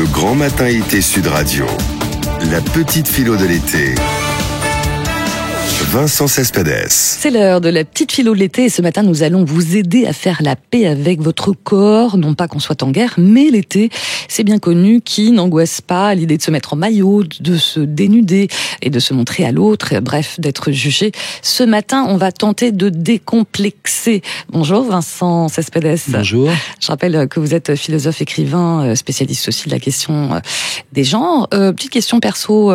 Le grand matin IT Sud Radio. La petite philo de l'été. Vincent Cespedes. C'est l'heure de la petite philo de l'été et ce matin nous allons vous aider à faire la paix avec votre corps. Non pas qu'on soit en guerre, mais l'été, c'est bien connu, qui n'angoisse pas à l'idée de se mettre en maillot, de se dénuder et de se montrer à l'autre, bref, d'être jugé. Ce matin, on va tenter de décomplexer. Bonjour Vincent Cespedes. Bonjour. Je rappelle que vous êtes philosophe, écrivain, spécialiste aussi de la question des genres. Petite question perso.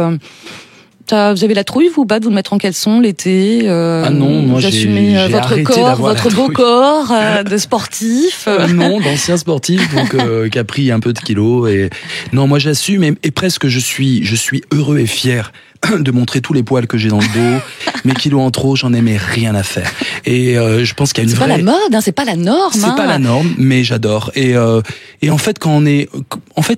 Vous avez la trouille, vous, pas, de vous mettre en caleçon l'été Ah non, moi j'assumez j'ai votre arrêté corps, d'avoir votre beau corps de sportif. Non, d'ancien sportif, donc qui a pris un peu de kilos. Et non, moi j'assume et presque je suis heureux et fier de montrer tous les poils que j'ai dans le dos. Mes kilos en trop, j'en ai mais rien à faire. Et je pense qu'il y a une vraie... C'est pas la mode, hein, c'est pas la norme. C'est pas la norme, mais j'adore. Et en fait,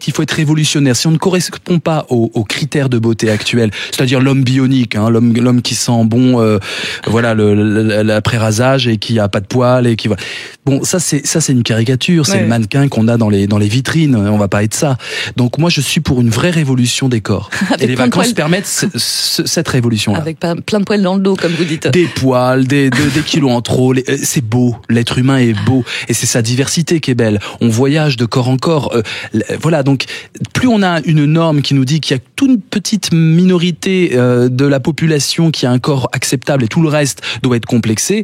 il faut être révolutionnaire. Si on ne correspond pas aux critères de beauté actuels, c'est-à-dire l'homme bionique, hein, l'homme qui sent bon, voilà, l'après-rasage et qui a pas de poils et qui va. Bon, ça c'est une caricature. C'est le mannequin qu'on a dans les vitrines. On va pas être ça. Donc moi, je suis pour une vraie révolution des corps. Et les vacances permettent cette révolution-là. Avec plein de poils dans le dos, comme vous dites. Des poils, des kilos en trop. C'est beau. L'être humain est beau. Et c'est sa diversité qui est belle. On voyage de corps en corps. Voilà. Donc, plus on a une norme qui nous dit qu'il y a toute une petite minorité de la population qui a un corps acceptable et tout le reste doit être complexé,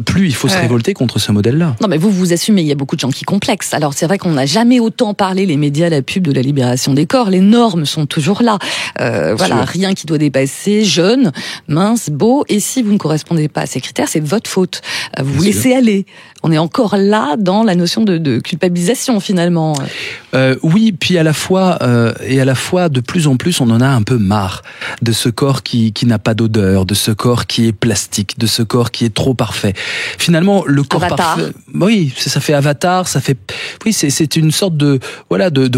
plus il faut se révolter contre ce modèle-là. Non, mais vous assumez, il y a beaucoup de gens qui complexent. Alors, c'est vrai qu'on n'a jamais autant parlé, les médias, la pub, de la libération des corps. Les normes sont toujours là. Voilà, rien qui doit dépasser, jeune, mince, beau. Et si vous ne correspondez pas à ces critères, c'est de votre faute. Vous vous laissez aller. On est encore là dans la notion de culpabilisation, finalement. Oui, puis à la fois, de plus en plus, on en a un peu marre de ce corps qui n'a pas d'odeur, de ce corps qui est plastique, de ce corps qui est trop parfait. Finalement, le corps Avatar. parfait, oui, ça fait Avatar, c'est une sorte de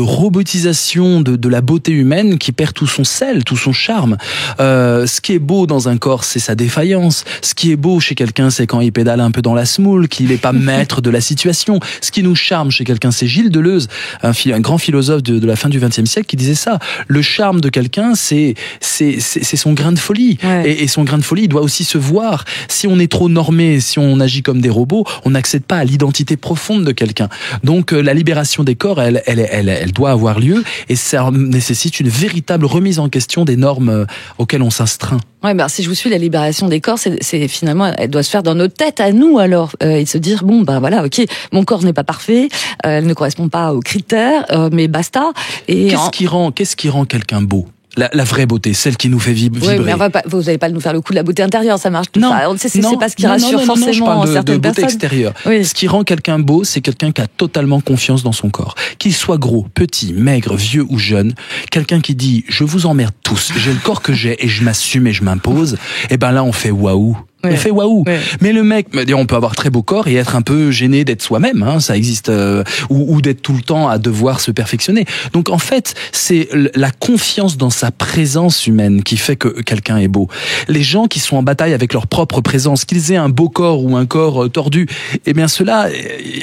robotisation de la beauté humaine qui perd tout son sel, tout son charme. Ce qui est beau dans un corps, c'est sa défaillance. Ce qui est beau chez quelqu'un, c'est quand il pédale un peu dans la semoule, qu'il n'est pas maître de la situation. Ce qui nous charme chez quelqu'un, c'est Gilles Deleuze, un grand philosophe de la fin du XXe siècle, qui disait ça. Le charme de quelqu'un, c'est son grain de folie. Ouais. Et son grain de folie, il doit aussi se voir. Si on est trop normé, si on agit comme des robots, on n'accède pas à l'identité profonde de quelqu'un. Donc la libération des corps, elle doit avoir lieu, et ça nécessite une véritable remise en question des normes auxquelles on s'astreint. Ouais, si je vous suis, la libération des corps, c'est finalement, elle doit se faire dans notre tête à nous, alors, et se dire, bon, voilà, ok, mon corps n'est pas parfait, elle ne correspond pas aux critères, mais basta. Et qu'est-ce qui rend quelqu'un beau? La vraie beauté, celle qui nous fait vibrer. Oui, mais vous n'allez pas nous faire le coup de la beauté intérieure, ça marche tout ça. C'est pas ce qui rassure forcément je parle certaines de beauté personnes. Extérieure. Oui. Ce qui rend quelqu'un beau, c'est quelqu'un qui a totalement confiance dans son corps. Qu'il soit gros, petit, maigre, vieux ou jeune, quelqu'un qui dit, je vous emmerde tous, j'ai le corps que j'ai et je m'assume et je m'impose, et ben là on fait waouh. Ouais. On fait waouh. Ouais. Mais le mec, on peut avoir très beau corps et être un peu gêné d'être soi-même, hein, ça existe, ou d'être tout le temps à devoir se perfectionner. Donc en fait, c'est la confiance dans sa présence humaine qui fait que quelqu'un est beau. Les gens qui sont en bataille avec leur propre présence, qu'ils aient un beau corps ou un corps tordu, eh bien ceux-là,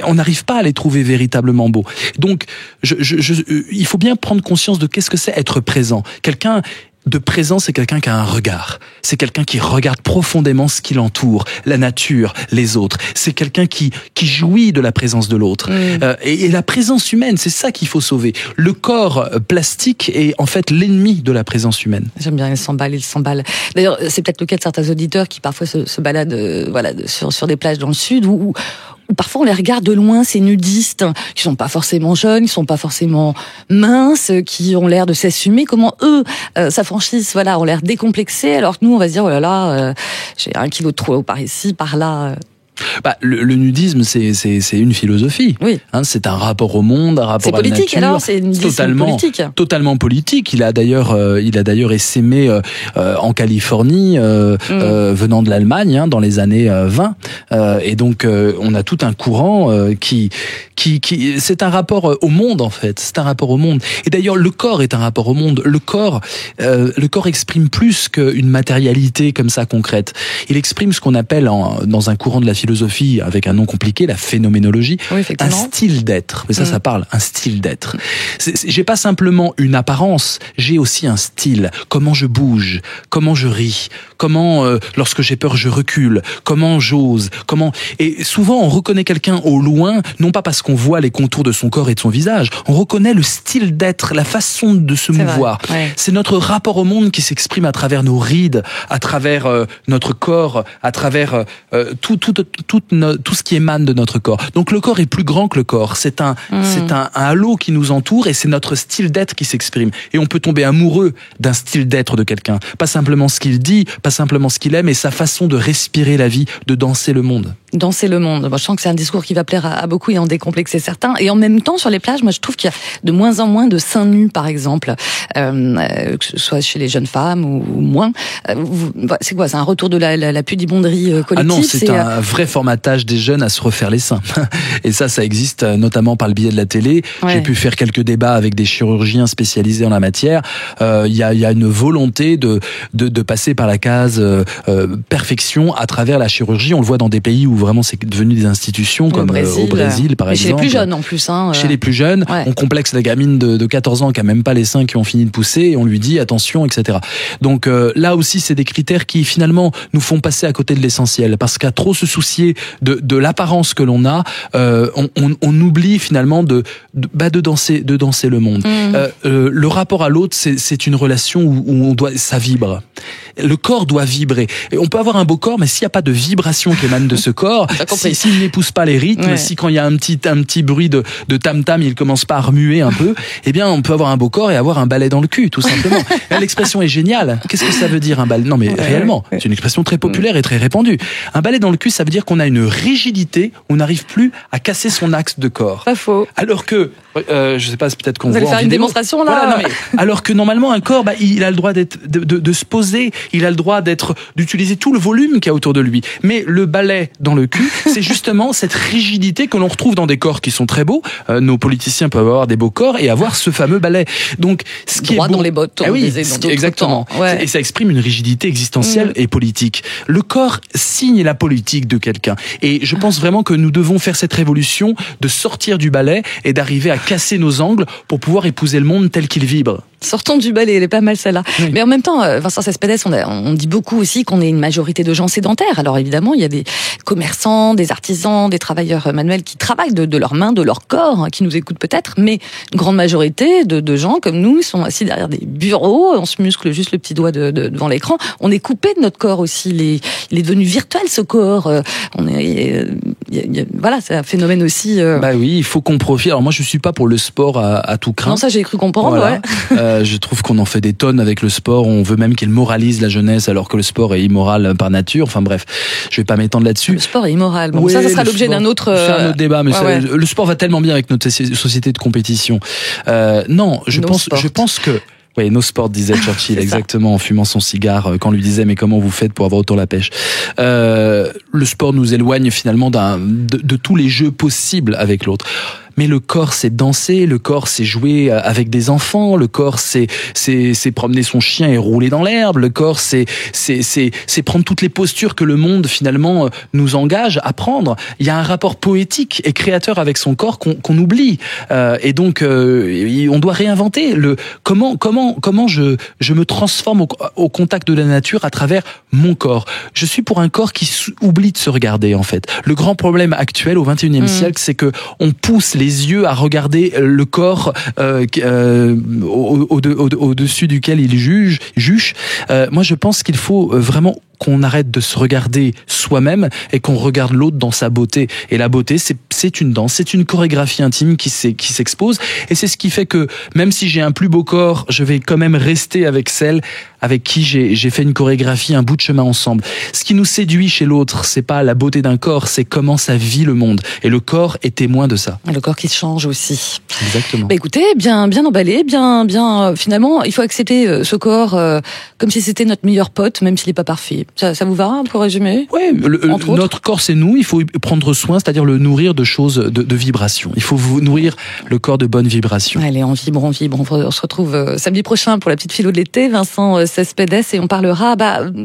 on n'arrive pas à les trouver véritablement beaux. Donc il faut bien prendre conscience de qu'est-ce que c'est être présent. Quelqu'un de présent, c'est quelqu'un qui a un regard. C'est quelqu'un qui regarde profondément ce qui l'entoure, la nature, les autres. C'est quelqu'un qui jouit de la présence de l'autre. Et la présence humaine, c'est ça qu'il faut sauver. Le corps plastique est en fait l'ennemi de la présence humaine. J'aime bien, il s'emballe. D'ailleurs, c'est peut-être le cas de certains auditeurs qui parfois se baladent sur des plages dans le sud où parfois on les regarde de loin, ces nudistes qui sont pas forcément jeunes, qui sont pas forcément minces, qui ont l'air de s'assumer. Comment eux s'affranchissent, ont l'air décomplexés, alors que nous on va se dire oh là là, j'ai 1 kilo de trop par ici, par là. Le nudisme, c'est une philosophie. Oui. Hein, c'est un rapport au monde, un rapport à la nature. C'est politique alors, c'est une politique. Totalement politique. Il a d'ailleurs essaimé en Californie, venant de l'Allemagne, dans les années 20. Et donc, on a tout un courant qui c'est un rapport au monde en fait. C'est un rapport au monde. Et d'ailleurs, le corps est un rapport au monde. Le corps exprime plus qu'une matérialité comme ça concrète. Il exprime ce qu'on appelle dans un courant de la philosophie philosophie avec un nom compliqué, la phénoménologie, Oui, un style d'être. Mais ça parle, un style d'être. J'ai pas simplement une apparence, j'ai aussi un style. Comment je bouge, comment je ris, comment lorsque j'ai peur je recule, comment j'ose, et souvent on reconnaît quelqu'un au loin, non pas parce qu'on voit les contours de son corps et de son visage, on reconnaît le style d'être, la façon de se mouvoir. Ouais. C'est notre rapport au monde qui s'exprime à travers nos rides, à travers notre corps, à travers tout ce qui émane de notre corps. Donc le corps est plus grand que le corps. C'est un halo qui nous entoure et c'est notre style d'être qui s'exprime. Et on peut tomber amoureux d'un style d'être de quelqu'un. Pas simplement ce qu'il dit, pas simplement ce qu'il aime, mais sa façon de respirer la vie, de danser le monde. Danser le monde. Moi, je sens que c'est un discours qui va plaire à beaucoup et en décomplexer certains. Et en même temps, sur les plages, moi, je trouve qu'il y a de moins en moins de seins nus, par exemple, que ce soit chez les jeunes femmes ou moins. C'est quoi? C'est un retour de la pudibonderie collective? Ah non, c'est un vrai formatage des jeunes à se refaire les seins. Et ça existe notamment par le biais de la télé. Ouais. J'ai pu faire quelques débats avec des chirurgiens spécialisés en la matière. Il y a une volonté de passer par la case perfection à travers la chirurgie. On le voit dans des pays où vraiment c'est devenu des institutions comme au Brésil par exemple. Chez les plus jeunes en plus. Chez les plus jeunes, ouais. On complexe la gamine de 14 ans qui a même pas les seins qui ont fini de pousser et on lui dit attention, etc. Donc là aussi c'est des critères qui finalement nous font passer à côté de l'essentiel parce qu'à trop se soucier de l'apparence que l'on a, on oublie finalement de danser le monde. Le rapport à l'autre c'est une relation où ça vibre. Le corps doit vibrer. Et on peut avoir un beau corps, mais s'il n'y a pas de vibration qui émane de ce corps, s'il n'épouse pas les rythmes, si quand il y a un petit bruit de tam-tam, il commence pas à remuer un peu, eh bien, on peut avoir un beau corps et avoir un balai dans le cul, tout simplement. L'expression est géniale. Qu'est-ce que ça veut dire, un balai? Non, mais réellement, c'est une expression très populaire et très répandue. Un balai dans le cul, ça veut dire qu'on a une rigidité, on n'arrive plus à casser son axe de corps. Pas faux. Alors que, je sais pas, c'est peut-être qu'on voit en vidéo. Vous allez faire une démonstration, là? Voilà, non, mais, alors que normalement, un corps, il a le droit de se poser, il a le droit d'utiliser tout le volume qu'il y a autour de lui. Mais le balai dans le cul, c'est justement cette rigidité que l'on retrouve dans des corps qui sont très beaux. Nos politiciens peuvent avoir des beaux corps et avoir ce fameux balai. Donc, ce qui droit est beau, dans les bottes, on disait dans d'autres exactement. temps. Ouais. Et ça exprime une rigidité existentielle et politique. Le corps signe la politique de quelqu'un. Et je pense vraiment que nous devons faire cette révolution de sortir du balai et d'arriver à casser nos angles pour pouvoir épouser le monde tel qu'il vibre. Sortons du balai, elle est pas mal celle-là. Oui. Mais en même temps, Vincent Cespedes, on dit beaucoup aussi qu'on est une majorité de gens sédentaires. Alors évidemment, il y a des commerçants, des artisans, des travailleurs manuels qui travaillent de leurs mains, de leur corps, qui nous écoutent peut-être, mais une grande majorité de gens comme nous sont assis derrière des bureaux, on se muscle juste le petit doigt devant l'écran. On est coupé de notre corps aussi. Il est devenu virtuel ce corps. Voilà, c'est un phénomène aussi. Bah oui, il faut qu'on profite. Alors moi, je suis pas pour le sport à tout craint. Non, ça j'ai cru comprendre. Voilà. Ouais. Je trouve qu'on en fait des tonnes avec le sport. On veut même qu'il moralise la jeunesse, alors que le sport est immoral par nature. Enfin bref, je vais pas m'étendre là-dessus. Le sport est immoral. Bon, ça sera l'objet d'un autre. C'est un autre débat, mais le sport va tellement bien avec notre société de compétition. Non, je pense que. Oui, no sport, disait Churchill, exactement, en fumant son cigare, quand on lui disait, mais comment vous faites pour avoir autant la pêche? Le sport nous éloigne finalement de tous les jeux possibles avec l'autre. Mais le corps, c'est danser, le corps, c'est jouer avec des enfants, le corps, c'est promener son chien et rouler dans l'herbe, le corps, c'est prendre toutes les postures que le monde, finalement, nous engage à prendre. Il y a un rapport poétique et créateur avec son corps qu'on oublie. Et donc, on doit réinventer comment je me transforme au contact de la nature à travers mon corps. Je suis pour un corps qui oublie de se regarder, en fait. Le grand problème actuel, au XXIe siècle, c'est que on pousse les yeux à regarder le corps au-dessus duquel il juge. Moi, je pense qu'il faut vraiment qu'on arrête de se regarder soi-même et qu'on regarde l'autre dans sa beauté. Et la beauté, c'est une danse, c'est une chorégraphie intime qui s'expose. Et c'est ce qui fait que même si j'ai un plus beau corps, je vais quand même rester avec celle avec qui j'ai fait une chorégraphie, un bout de chemin ensemble. Ce qui nous séduit chez l'autre, c'est pas la beauté d'un corps, c'est comment ça vit le monde. Et le corps est témoin de ça. Le corps qui change aussi. Exactement. Bah écoutez, bien emballé, bien. Finalement, il faut accepter ce corps comme si c'était notre meilleur pote, même s'il est pas parfait. Ça vous va pour résumer? Oui, notre corps c'est nous. Il faut prendre soin, c'est-à-dire le nourrir de choses, de vibrations. Il faut vous nourrir le corps de bonnes vibrations. Allez, on vibre. On se retrouve samedi prochain pour la petite philo de l'été, Vincent Cespedes, et on parlera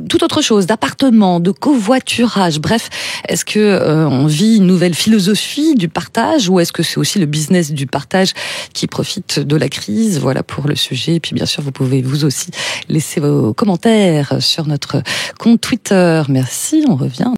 tout autre chose, d'appartement, de covoiturage. Bref, est-ce que on vit une nouvelle philosophie du partage, ou est-ce que c'est aussi le business du partage qui profite de la crise? Voilà pour le sujet. Et puis bien sûr, vous pouvez vous aussi laisser vos commentaires sur notre compte Twitter. Merci, on revient.